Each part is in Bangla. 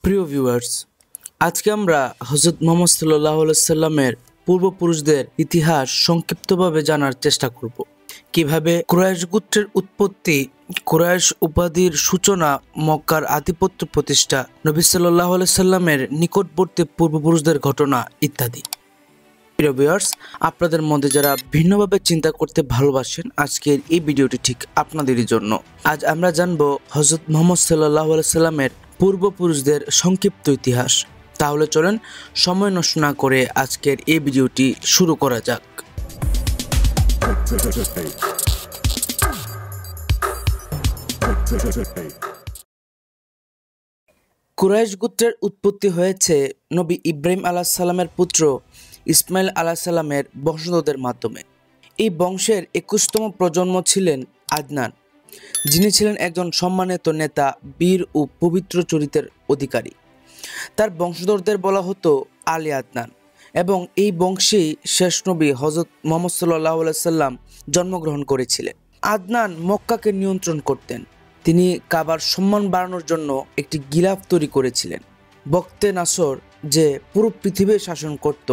প্রিয় ভিউয়ার্স, আজকে আমরা হযরত মুহাম্মদ সাল্লাল্লাহু আলাইহি সাল্লামের পূর্বপুরুষদের ইতিহাস সংক্ষিপ্তভাবে জানার চেষ্টা করব। কিভাবে কুরাইশ গোত্রের উৎপত্তি, কুরাইশ উপাধির সূচনা, মক্কার আধিপত্য প্রতিষ্ঠা, নবী সাল্লাল্লাহু আলাইহি সাল্লামের নিকটবর্তী পূর্বপুরুষদের ঘটনা ইত্যাদি। প্রিয় ভিউয়ার্স, আপনাদের মধ্যে যারা ভিন্নভাবে চিন্তা করতে ভালোবাসেন, আজকের এই ভিডিওটি ঠিক আপনাদেরই জন্য। আজ আমরা জানব হযরত মুহাম্মদ সাল্লাল্লাহু আলাইহি সাল্লামের পূর্বপুরুষদের সংক্ষিপ্ত ইতিহাস। তাহলে চলেন সময় নষ্ট না করে আজকের এই ভিডিওটি শুরু করা যাক। কুরাইশ গোত্রের উৎপত্তি হয়েছে নবী ইব্রাহিম আলাইহিস সালামের পুত্র ইসমাইল আলাইহিস সালামের বংশধরদের মাধ্যমে। এই বংশের 21তম প্রজন্ম ছিলেন আদনান, যিনি ছিলেন একজন সম্মানিত নেতা, বীর ও পবিত্র চরিত্রের অধিকারী। তার বংশধরদের বলা হতো আলী আদনান, এবং এই বংশেই শেষ নবী হযরত মুহাম্মদ সাল্লাল্লাহু আলাইহি সাল্লাম জন্মগ্রহণ করেছিলেন। আদনান মক্কাকে নিয়ন্ত্রণ করতেন। তিনি কাবার সম্মান বাড়ানোর জন্য একটি গিলাফ তৈরি করেছিলেন, বক্তে নাসর, যে পুরো পৃথিবী শাসন করত,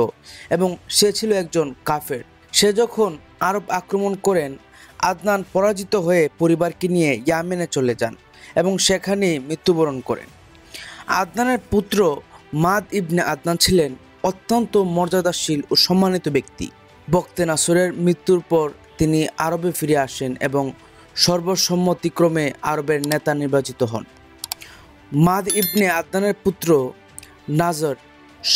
এবং সে ছিল একজন কাফের। সে যখন আরব আক্রমণ করেন, আদনান পরাজিত হয়ে পরিবারকে নিয়ে ইয়ামেনে চলে যান এবং সেখানেই মৃত্যুবরণ করেন। আদনানের পুত্র মাদ ইবনে আদনান ছিলেন অত্যন্ত মর্যাদাশীল ও সম্মানিত ব্যক্তি। বক্তে নাসরের মৃত্যুর পর তিনি আরবে ফিরে আসেন এবং সর্বসম্মতিক্রমে আরবের নেতা নির্বাচিত হন। মাদ ইবনে আদনানের পুত্র নাজর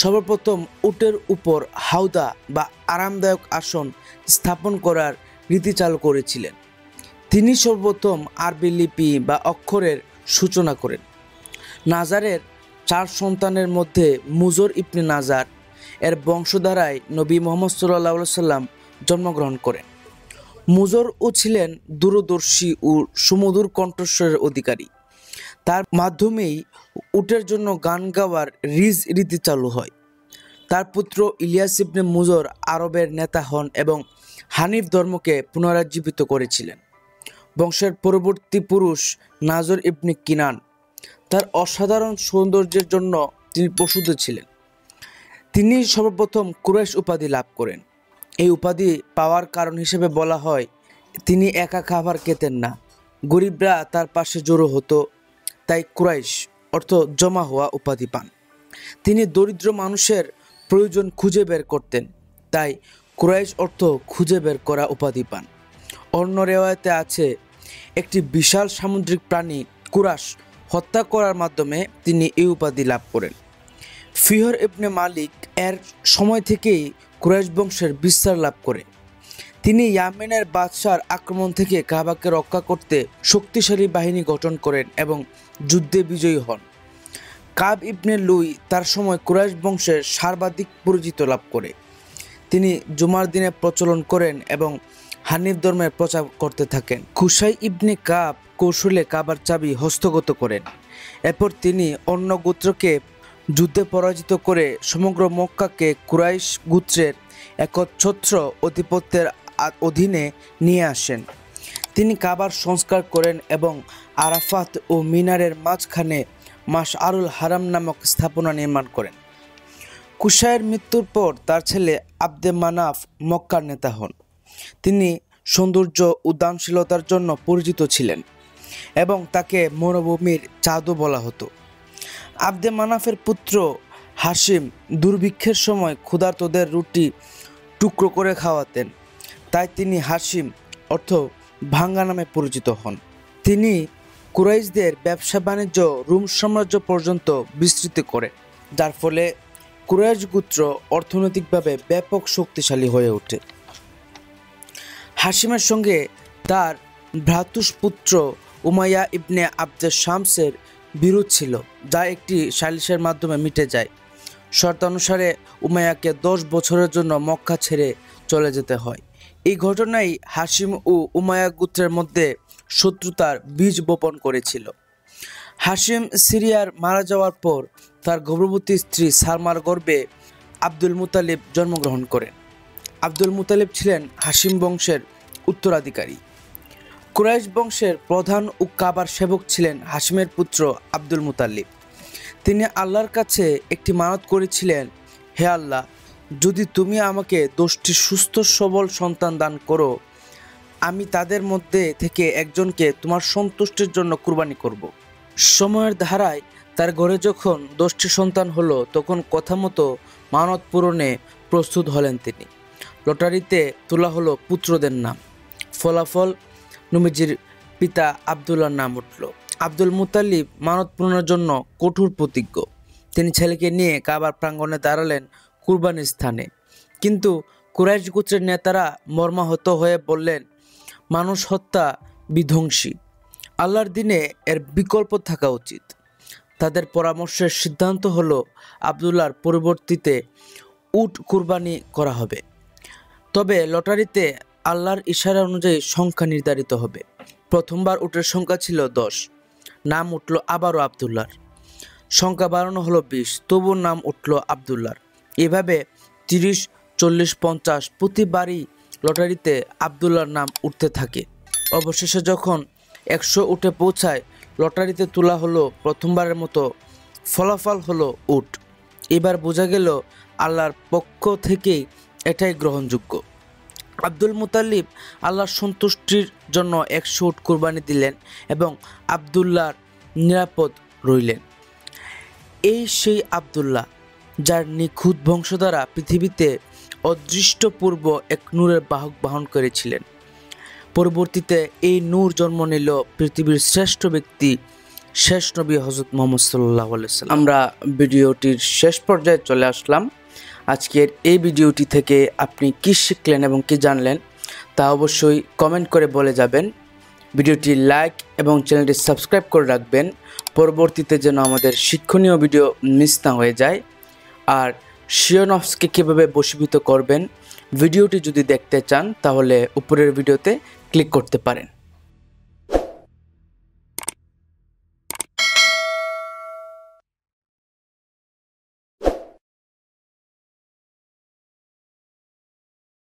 সর্বপ্রথম উটের উপর হাউদা বা আরামদায়ক আসন স্থাপন করার রীতি চালু করেছিলেন। তিনি সর্বপ্রথম আরবি লিপি বা অক্ষরের সূচনা করেন। নাজারের 4 সন্তানের মধ্যে মুজর ইবনে নাজার এর বংশধারায় নবী মুহাম্মদ সাল্লাল্লাহু আলাইহি সাল্লাম জন্মগ্রহণ করেন। মুজর ও ছিলেন দূরদর্শী ও সুমধুর কণ্ঠস্বরের অধিকারী। তার মাধ্যমেই উটের জন্য গান গাওয়ার রীতি চালু হয়। তার পুত্র ইলিয়াস ইবনে মুজর আরবের নেতা হন এবং হানিফ ধর্মকে পুনরুজ্জীবিত করেছিলেন। বংশের পরবর্তী পুরুষ নাজর ইবনে কিনান। তার অসাধারণ সৌন্দর্যের জন্য তিনি প্রসিদ্ধ ছিলেন। তিনি সর্বপ্রথম কুরাইশ উপাধি লাভ করেন। এই উপাধি পাওয়ার কারণ হিসেবে বলা হয়, তিনি একা খাবার খেতেন না, গরিবরা তার পাশে জড়ো হতো, তাই কুরাইশ অর্থ জমা হওয়া উপাধি পান। তিনি দরিদ্র মানুষের প্রয়োজন খুঁজে বের করতেন, তাই কুরাইশ অর্থ খুঁজে বের করা উপাধি পান। অন্য রেওয়ায়েতে আছে, একটি বিশাল সামুদ্রিক প্রাণী কুরাশ হত্যা করার মাধ্যমে তিনি এই উপাধি লাভ করেন। ফিহর ইবনে মালিক এর সময় থেকেই কুরাইশ বংশের বিস্তার লাভ করে। তিনি ইয়ামেনের বাদশার আক্রমণ থেকে কাবাকে রক্ষা করতে শক্তিশালী বাহিনী গঠন করেন এবং যুদ্ধে বিজয়ী হন। কাব ইবনে লুই তার সময় কুরাইশ বংশের সর্বাধিক পরিচিত লাভ করে। তিনি জুমার দিনে প্রচলন করেন এবং হানিফ ধর্মের প্রচার করতে থাকেন। কুসাই ইবনে কাব কৌশলে কাবার চাবি হস্তগত করেন। এরপর তিনি অন্য গোত্রকে যুদ্ধে পরাজিত করে সমগ্র মক্কাকে কুরাইশ গোত্রের একচ্ছত্র আধিপত্যের অধীনে নিয়ে আসেন। তিনি কাবার সংস্কার করেন এবং আরাফাত ও মিনারের মাঝখানে মাশআরুল হারাম নামক স্থাপনা নির্মাণ করেন। কুসাইয়ের মৃত্যুর পর তার ছেলে আব্দে মানাফ মক্কার নেতা হন। তিনি সৌন্দর্য ও দানশীলতার জন্য পরিচিত ছিলেন এবং তাকে মরুভূমির চাঁদও বলা হতো। আব্দে মানাফের পুত্র হাশিম দুর্ভিক্ষের সময় ক্ষুধার্তদের রুটি টুকরো করে খাওয়াতেন, তাই তিনি হাশিম অর্থ ভাঙ্গা নামে পরিচিত হন। তিনি কুরাইশদের ব্যবসা বাণিজ্য রোম সাম্রাজ্য পর্যন্ত বিস্তৃত করেন, যার ফলে কুরাইশ গোত্র অর্থনৈতিকভাবে ব্যাপক শক্তিশালী হয়ে ওঠে। হাশিমের সঙ্গে তার ভ্রাতুষ্পুত্র উমাইয়া ইবনে আবদে শামসের বিরোধ ছিল, যা একটি সালিসের মাধ্যমে মিটে যায়। শর্তানুসারে উমাইয়াকে 10 বছরের জন্য মক্কা ছেড়ে চলে যেতে হয়। এই ঘটনাই হাশিম ও উমাইয়া গোত্রের মধ্যে শত্রুতার বীজ বপন করেছিল। হাশিম সিরিয়ার মারা যাওয়ার পর তার গর্ভবতী স্ত্রী সালমার গর্ভে আব্দুল মুতালিব জন্মগ্রহণ করেন। আব্দুল মুতালিব ছিলেন হাশিম বংশের উত্তরাধিকারী। কুরাইশ বংশের প্রধান ও কাবার সেবক ছিলেন হাশিমের পুত্র আব্দুল মুতালিব। তিনি আল্লাহর কাছে একটি মানত করেছিলেন, হে আল্লাহ, যদি তুমি আমাকে 10টি সুস্থ সবল সন্তান দান করো, আমি তাদের মধ্যে থেকে একজনকে তোমার সন্তুষ্টির জন্য কুরবানি করব। সময়ের ধারায় তার ঘরে যখন 10টি সন্তান হলো, তখন কথা মতো মানত পূরণে প্রস্তুত হলেন তিনি। লটারিতে তোলা হলো পুত্রদের নাম। ফলাফল, নবীজির পিতা আবদুল্লাহর নাম উঠল। আব্দুল মুতালিব মানত পূরণের জন্য কঠোর প্রতিজ্ঞ। তিনি ছেলেকে নিয়ে কাবার প্রাঙ্গণে দাঁড়ালেন কুরবানির স্থানে। কিন্তু কুরাইশ গোত্রের নেতারা মর্মাহত হয়ে বললেন, মানুষ হত্যা বিধ্বংসী, আল্লাহর দিনে এর বিকল্প থাকা উচিত। তাদের পরামর্শের সিদ্ধান্ত হলো আবদুল্লাহর পরিবর্তিতে উট কুরবানি করা হবে। তবে লটারিতে আল্লাহর ইশারা অনুযায়ী সংখ্যা নির্ধারিত হবে। প্রথমবার উটের সংখ্যা ছিল 10, নাম উঠল আবারও আবদুল্লাহর। সংখ্যা বাড়ানো হলো 20, তবুও নাম উঠল আবদুল্লাহর। এভাবে 30, 40, 50 প্রতিবারই লটারিতে আবদুল্লাহর নাম উঠতে থাকে। অবশেষে যখন 100 উঠে পৌঁছায়, লটারিতে তোলা হলো প্রথমবারের মতো। ফলাফল হলো উট। এবার বোঝা গেল আল্লাহর পক্ষ থেকেই এটাই গ্রহণযোগ্য। আব্দুল মুতালিব আল্লাহর সন্তুষ্টির জন্য 100 উট কুরবানি দিলেন এবং আবদুল্লাহর নিরাপদ রইলেন। এই সেই আবদুল্লাহ যার নিখুঁত বংশধারা পৃথিবীতে অদৃষ্টপূর্ব এক নূরের বাহক বহন করেছিলেন। পরবর্তীতে এই নূর জন্ম নিল পৃথিবীর শ্রেষ্ঠ ব্যক্তি, শেষ নবী হযরত মুহাম্মদ সাল্লাল্লাহু আলাইহি ওয়াসাল্লাম। আমরা ভিডিওটির শেষ পর্যায়ে চলে আসলাম। আজকের এই ভিডিওটি থেকে আপনি কি শিখলেন এবং কি জানলেন তা অবশ্যই কমেন্ট করে বলে যাবেন। ভিডিওটি লাইক এবং চ্যানেলটি সাবস্ক্রাইব করে রাখবেন, পরবর্তীতে যেন আমাদের শিক্ষণীয় ভিডিও মিস না হয়ে যায়। আর শিওনফসকে কীভাবে বশীভূত করবেন ভিডিওটি যদি দেখতে চান, তাহলে উপরের ভিডিওতে ক্লিক করতে পারেন।